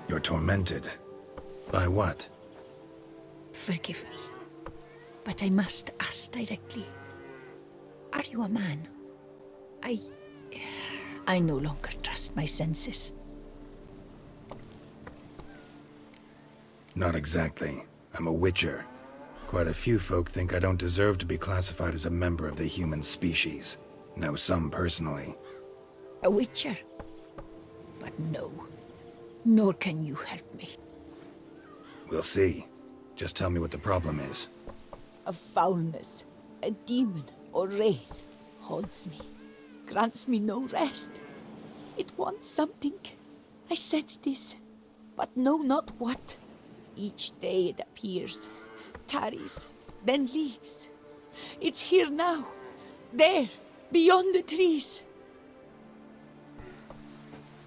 You're tormented. By what? Forgive me, but I must ask directly. Are you a man? I no longer trust my senses. Not exactly. I'm a witcher. Quite a few folk think I don't deserve to be classified as a member of the human species. Know some personally. A witcher? But no, nor can you help me. We'll see. Just tell me what the problem is. A foulness, a demon or wraith haunts me, grants me no rest. It wants something. I sense this, but know not what. Each day it appears, tarries, then leaves. It's here now, there, beyond the trees.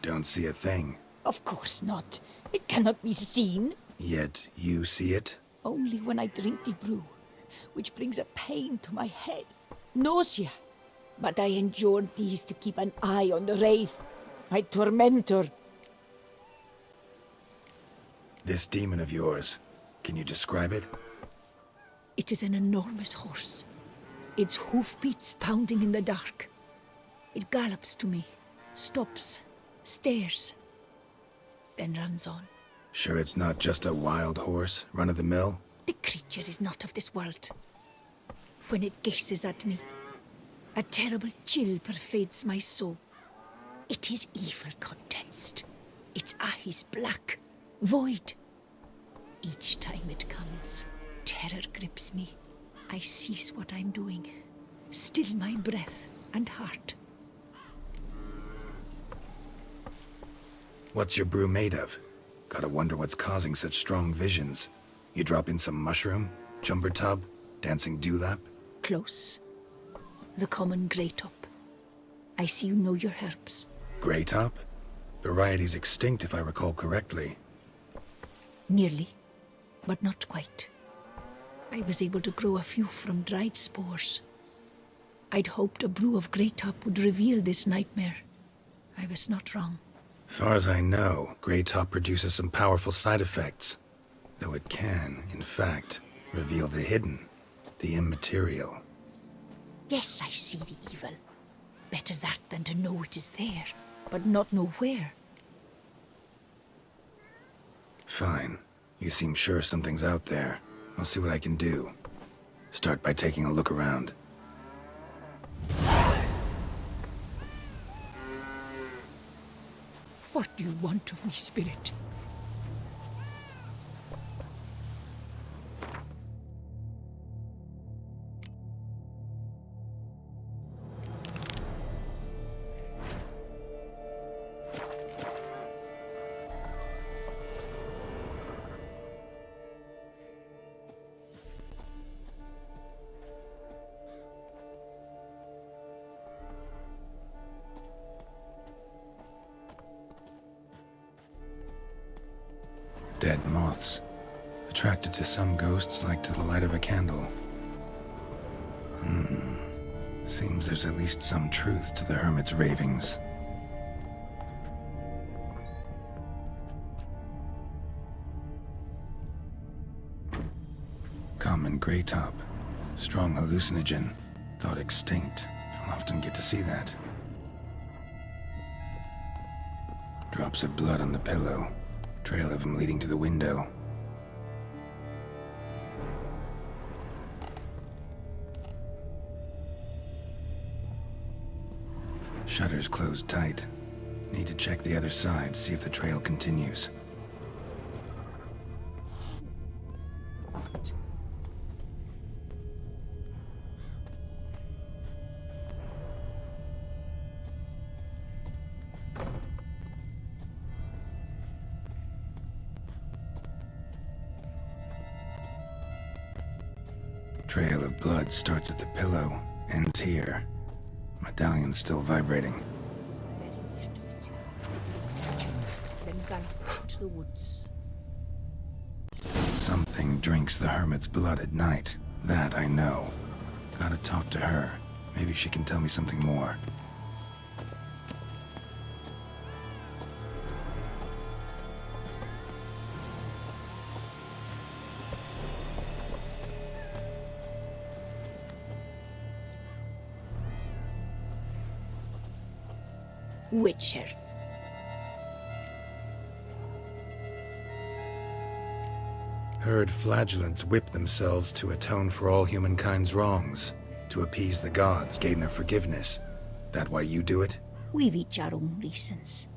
Don't see a thing. Of course not. It cannot be seen. Yet you see it? Only when I drink the brew, which brings a pain to my head, nausea. But I endured these to keep an eye on the wraith, my tormentor. This demon of yours, can you describe it? It is an enormous horse, its hoofbeats pounding in the dark. It gallops to me, stops, stares, then runs on. Sure it's not just a wild horse, run-of-the-mill? The creature is not of this world. When it gazes at me, a terrible chill pervades my soul. It is evil condensed, its eyes black, void. Each time it comes, terror grips me. I cease what I'm doing, still my breath and heart. What's your brew made of? Gotta wonder what's causing such strong visions. You drop in some mushroom, jumper tub, dancing dewlap? Close. The common grey top. I see you know your herbs. Grey top? Variety's extinct if I recall correctly. Nearly, but not quite. I was able to grow a few from dried spores. I'd hoped a brew of grey top would reveal this nightmare. I was not wrong. Far as I know, grey top produces some powerful side effects. Though it can, in fact, reveal the hidden, the immaterial. Yes, I see the evil. Better that than to know it is there, but not know where. Fine. You seem sure something's out there. I'll see what I can do. Start by taking a look around. What do you want of me, spirit? Dead moths. Attracted to some ghosts like to the light of a candle. Seems there's at least some truth to the hermit's ravings. Common grey top. Strong hallucinogen. Thought extinct. Don't often get to see that. Drops of blood on the pillow. Trail of him leading to the window. Shutters closed tight. Need to check the other side, see if the trail continues. Trail of blood starts at the pillow, ends here. Medallion's still vibrating. Very near to it. Then galloped into the woods. Something drinks the hermit's blood at night. That I know. Gotta talk to her. Maybe she can tell me something more. Witcher. Heard flagellants whip themselves to atone for all humankind's wrongs, to appease the gods, gain their forgiveness. That why you do it? We've each our own reasons.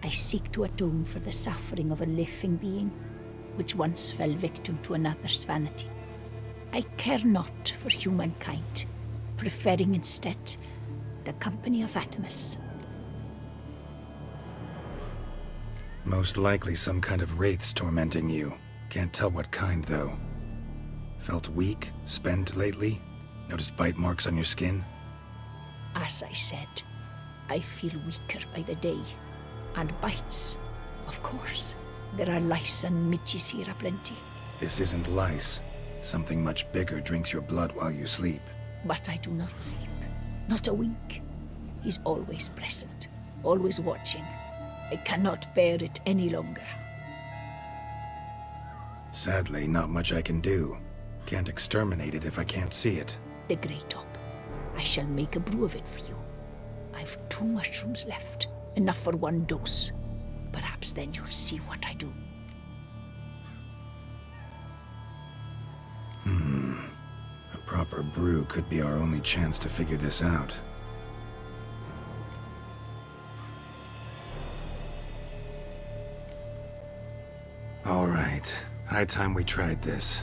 I seek to atone for the suffering of a living being, which once fell victim to another's vanity. I care not for humankind, preferring instead the company of animals. Most likely some kind of wraiths tormenting you. Can't tell what kind, though. Felt weak, spent lately? Noticed bite marks on your skin? As I said, I feel weaker by the day. And bites, of course. There are lice and midges here aplenty. This isn't lice. Something much bigger drinks your blood while you sleep. But I do not sleep. Not a wink. He's always present, always watching. I cannot bear it any longer. Sadly, not much I can do. Can't exterminate it if I can't see it. The Grey Top. I shall make a brew of it for you. I've 2 mushrooms left. Enough for 1 dose. Perhaps then you'll see what I do. A proper brew could be our only chance to figure this out. All right. High time we tried this.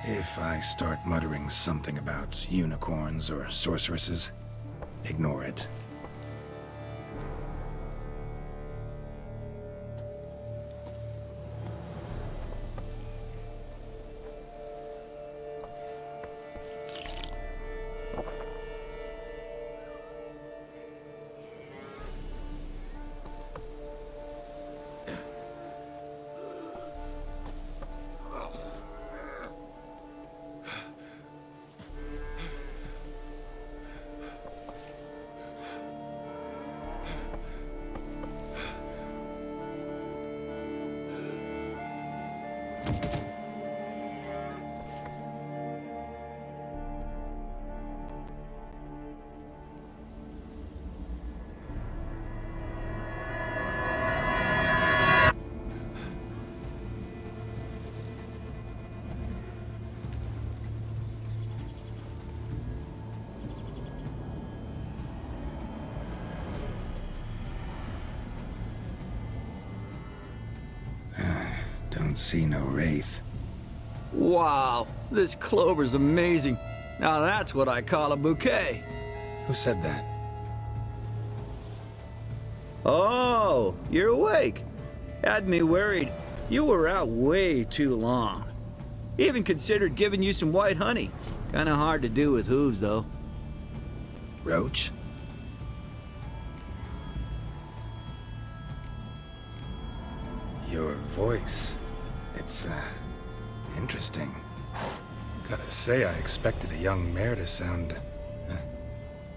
If I start muttering something about unicorns or sorceresses, ignore it. Don't see no wraith. Wow, this clover's amazing. Now that's what I call a bouquet. Who said that? Oh, you're awake. Had me worried. You were out way too long. Even considered giving you some white honey. Kinda hard to do with hooves, though. Roach? Your voice. It's, interesting. Gotta say, I expected a young mare to sound,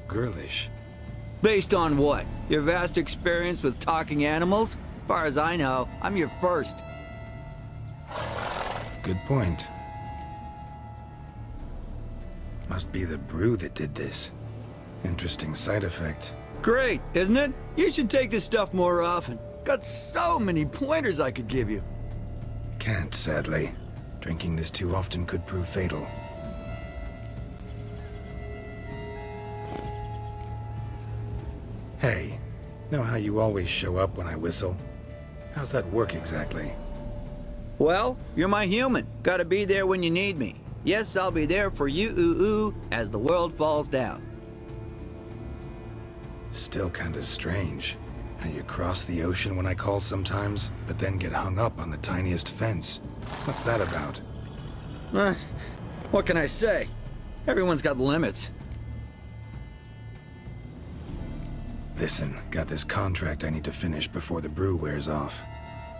girlish. Based on what? Your vast experience with talking animals? Far as I know, I'm your first. Good point. Must be the brew that did this. Interesting side effect. Great, isn't it? You should take this stuff more often. Got so many pointers I could give you. Can't, sadly. Drinking this too often could prove fatal. Hey, know how you always show up when I whistle? How's that work exactly? Well, you're my human. Gotta be there when you need me. Yes, I'll be there for you as the world falls down. Still kinda strange. How you cross the ocean when I call sometimes, but then get hung up on the tiniest fence. What's that about? What can I say? Everyone's got limits. Listen, got this contract I need to finish before the brew wears off.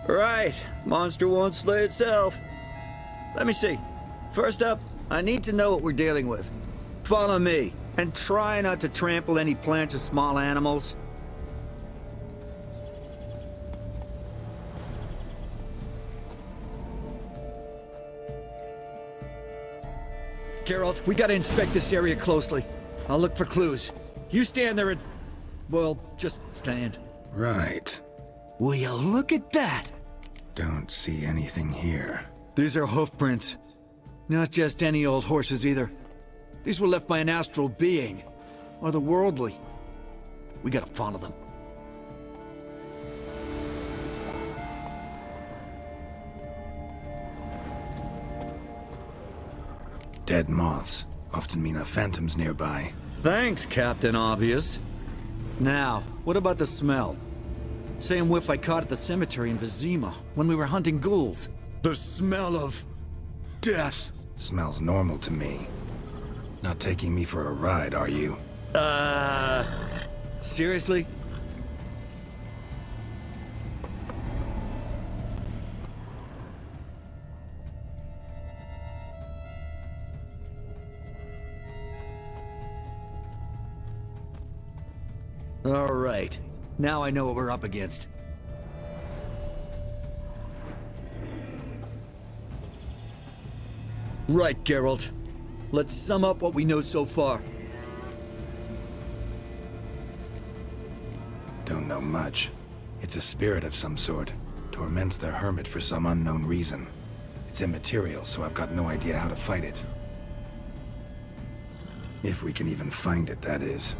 Right. Monster won't slay itself. Let me see. First up, I need to know what we're dealing with. Follow me, and try not to trample any plants or small animals. Geralt, we gotta inspect this area closely. I'll look for clues. You stand there and... well, just stand. Right. Will you look at that? Don't see anything here. These are hoof prints. Not just any old horses either. These were left by an astral being, or the worldly. We gotta follow them. Dead moths often mean a phantom's nearby. Thanks, Captain Obvious. Now, what about the smell? Same whiff I caught at the cemetery in Vizima when we were hunting ghouls. The smell of... death. Smells normal to me. Not taking me for a ride, are you? Seriously? All right. Now I know what we're up against. Right, Geralt. Let's sum up what we know so far. Don't know much. It's a spirit of some sort. Torments the hermit for some unknown reason. It's immaterial, so I've got no idea how to fight it. If we can even find it, that is.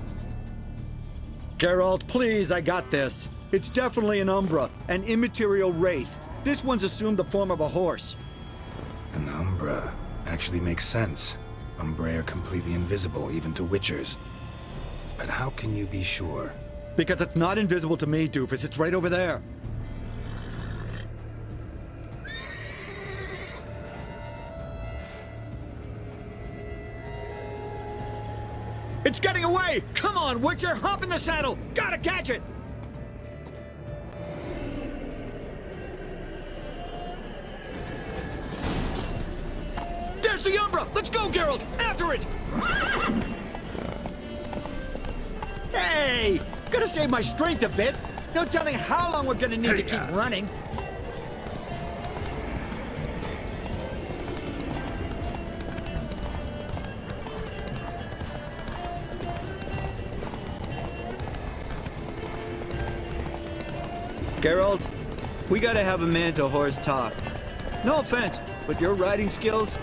Geralt, please, I got this. It's definitely an Umbra, an immaterial wraith. This one's assumed the form of a horse. An Umbra actually makes sense. Umbrae are completely invisible, even to Witchers. But how can you be sure? Because it's not invisible to me, Doofus. It's right over there. It's getting away! Come on, Witcher! Hop in the saddle! Gotta catch it! There's the Umbra! Let's go, Geralt! After it! Hey! Gotta save my strength a bit. No telling how long we're gonna need to keep running. Geralt, we gotta have a man-to-horse talk. No offense, but your riding skills,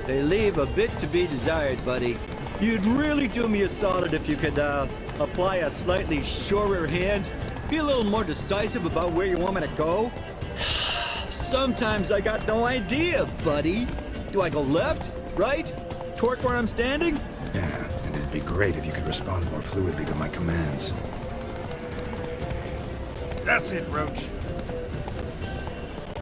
they leave a bit to be desired, buddy. You'd really do me a solid if you could, apply a slightly surer hand. Be a little more decisive about where you want me to go. Sometimes I got no idea, buddy. Do I go left, right, torque where I'm standing? Yeah, and it'd be great if you could respond more fluidly to my commands. That's it, Roach.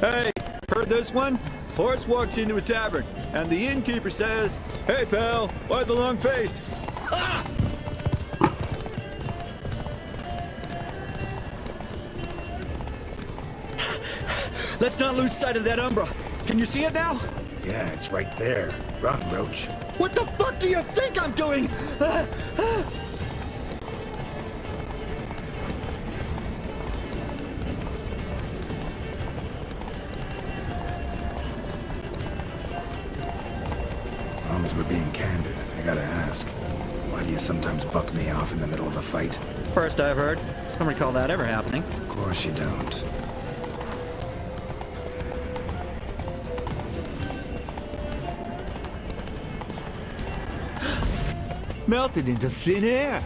Hey, heard this one? Horse walks into a tavern, and the innkeeper says, "Hey, pal, why the long face?" Ah! Let's not lose sight of that Umbra. Can you see it now? Yeah, it's right there. Run, Roach. What the fuck do you think I'm doing? Long as we're being candid, I gotta ask. Why do you sometimes buck me off in the middle of a fight? First I've heard. Don't recall that ever happening. Of course you don't. Melted into thin air.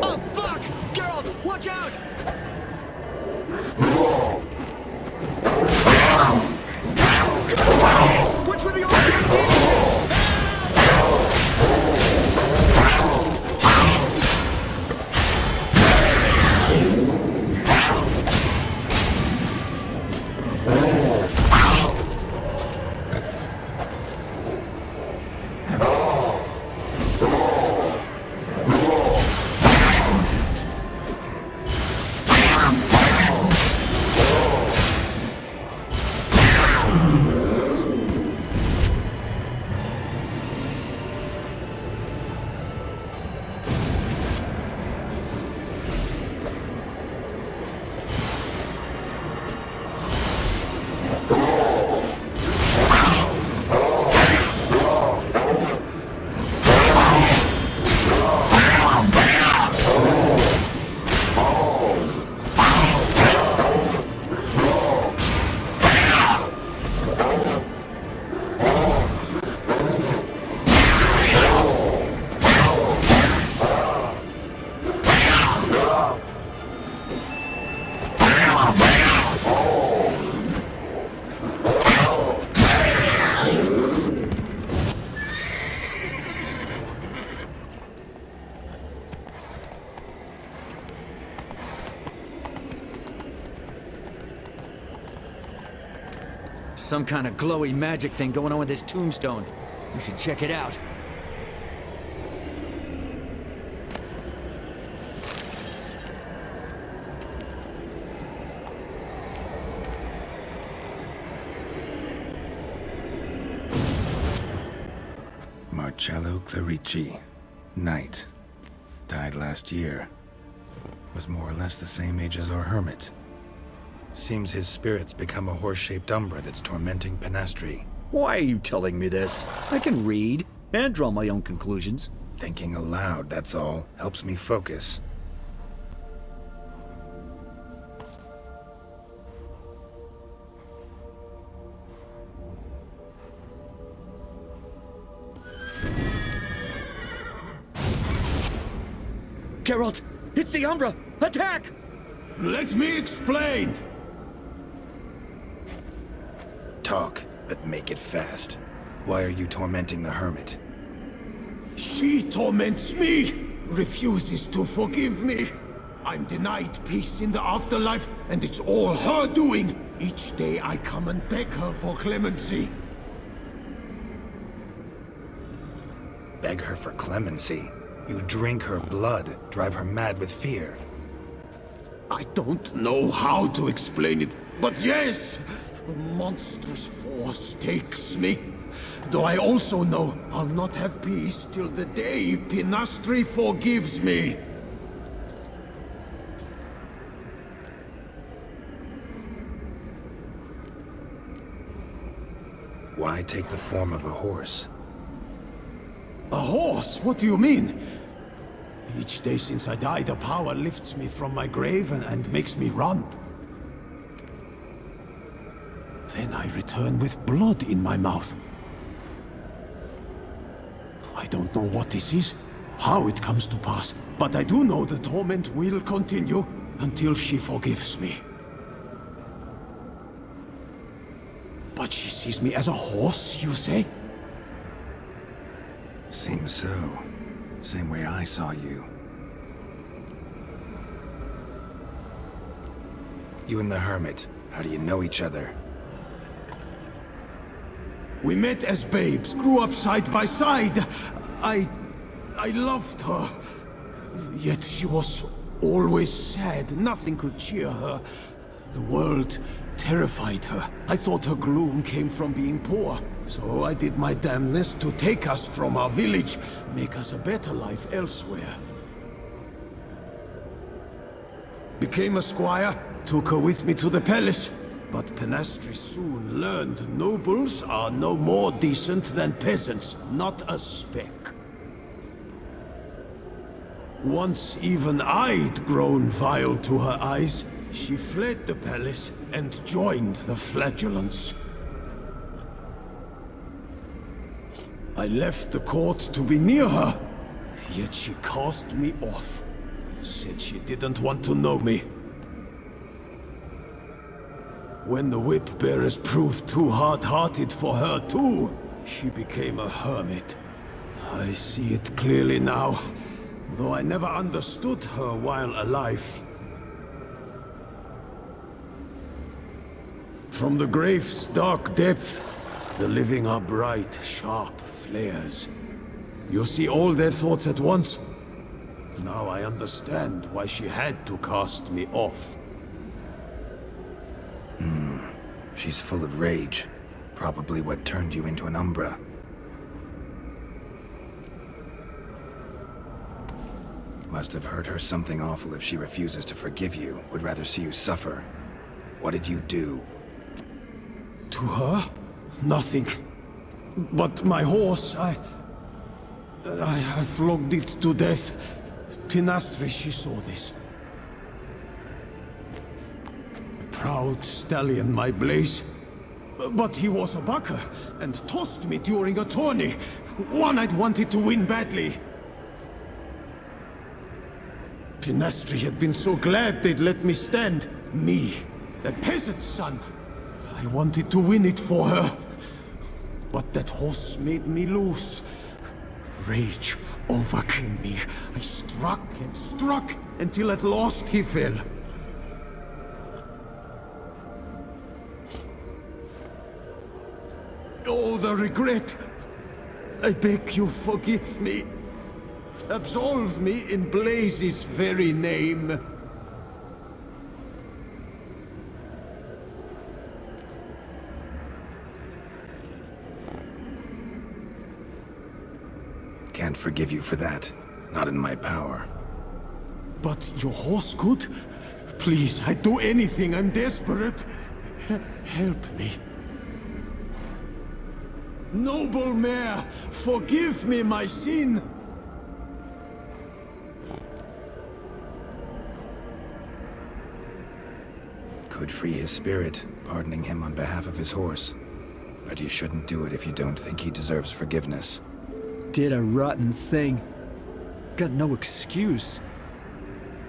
Oh, fuck! Geralt, watch out! Which were the order? some kind of glowy magic thing going on with this tombstone. We should check it out. Marcello Clarici, Knight. Died last year. Was more or less the same age as our hermit. Seems his spirit's become a horse-shaped umbra that's tormenting Penastri. Why are you telling me this? I can read and draw my own conclusions. Thinking aloud, that's all. Helps me focus. Geralt! It's the Umbra! Attack! Let me explain! Talk, but make it fast. Why are you tormenting the hermit? She torments me! Refuses to forgive me! I'm denied peace in the afterlife, and it's all her doing! Each day I come and beg her for clemency. Beg her for clemency? You drink her blood, drive her mad with fear. I don't know how to explain it, but yes! A monstrous force takes me. Though I also know I'll not have peace till the day Penastri forgives me. Why take the form of a horse? A horse? What do you mean? Each day since I died, a power lifts me from my grave and makes me run. Then I return with blood in my mouth. I don't know what this is, how it comes to pass, but I do know the torment will continue until she forgives me. But she sees me as a horse, you say? Seems so. Same way I saw you. You and the hermit, how do you know each other? We met as babes, grew up side by side. I loved her. Yet she was always sad. Nothing could cheer her. The world terrified her. I thought her gloom came from being poor. So I did my damnedest to take us from our village, make us a better life elsewhere. Became a squire, took her with me to the palace. But Penastri soon learned nobles are no more decent than peasants, not a speck. Once even I'd grown vile to her eyes, she fled the palace and joined the flagellants. I left the court to be near her, yet she cast me off. Said she didn't want to know me. When the whip-bearers proved too hard-hearted for her too, she became a hermit. I see it clearly now, though I never understood her while alive. From the grave's dark depth, the living are bright, sharp flares. You see all their thoughts at once? Now I understand why she had to cast me off. She's full of rage. Probably what turned you into an Umbra. Must have hurt her something awful if she refuses to forgive you, would rather see you suffer. What did you do? To her? Nothing. But my horse, I flogged it to death. Penastri, she saw this. Proud stallion, my Blaze. But he was a bucker, and tossed me during a tourney. One I'd wanted to win badly. Penastri had been so glad they'd let me stand. Me, a peasant's son. I wanted to win it for her. But that horse made me loose. Rage overcame me. I struck and struck, until at last he fell. Oh, the regret. I beg you, forgive me. Absolve me in Blaze's very name. Can't forgive you for that. Not in my power. But your horse could? Please, I'd do anything. I'm desperate. Help me. Noble mare, forgive me my sin. Could free his spirit, pardoning him on behalf of his horse. But you shouldn't do it if you don't think he deserves forgiveness. Did a rotten thing. Got no excuse.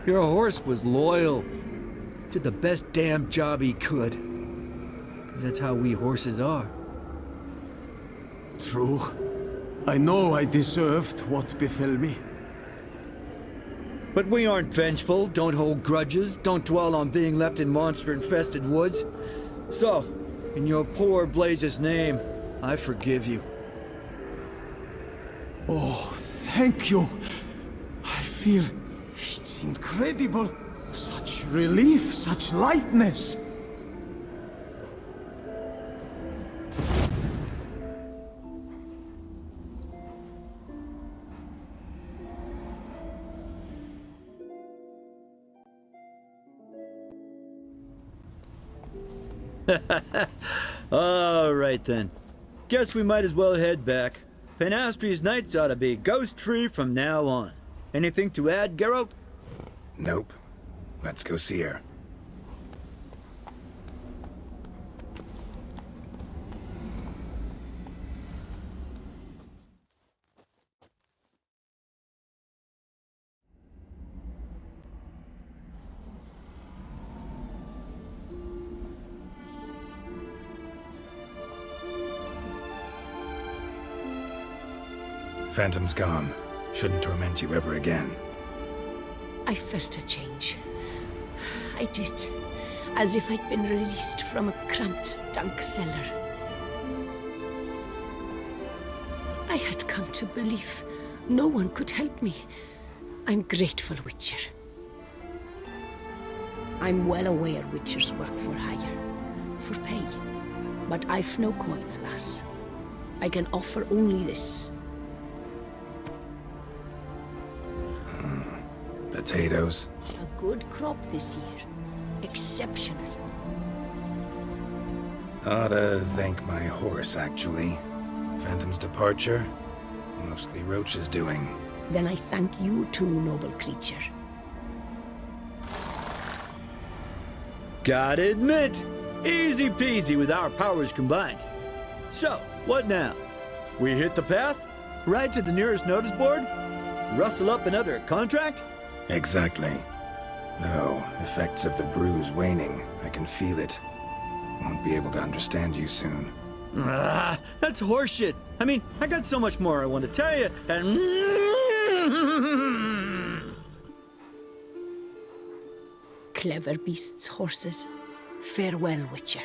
Your horse was loyal. Did the best damn job he could. 'Cause that's how we horses are. True. I know I deserved what befell me. But we aren't vengeful, don't hold grudges, don't dwell on being left in monster-infested woods. So, in your poor Blaze's name, I forgive you. Oh, thank you. I feel it's incredible. Such relief, such lightness. All right then. Guess we might as well head back. Penastri's nights ought to be ghost-free from now on. Anything to add, Geralt? Nope. Let's go see her. Phantom's gone. Shouldn't torment you ever again. I felt a change. I did. As if I'd been released from a cramped, dank cellar. I had come to believe no one could help me. I'm grateful, Witcher. I'm well aware Witchers work for hire, for pay. But I've no coin, alas. I can offer only this. Potatoes. A good crop this year. Exceptional. Ought to thank my horse, actually. Phantom's departure, mostly Roach's doing. Then I thank you too, noble creature. Gotta admit, easy peasy with our powers combined. So, what now? We hit the path? Ride to the nearest notice board? Rustle up another contract? Exactly. Though, effects of the bruise waning. I can feel it. Won't be able to understand you soon. Ah, that's horseshit. I mean, I got so much more I want to tell you, and... Clever beasts, horses. Farewell, Witcher.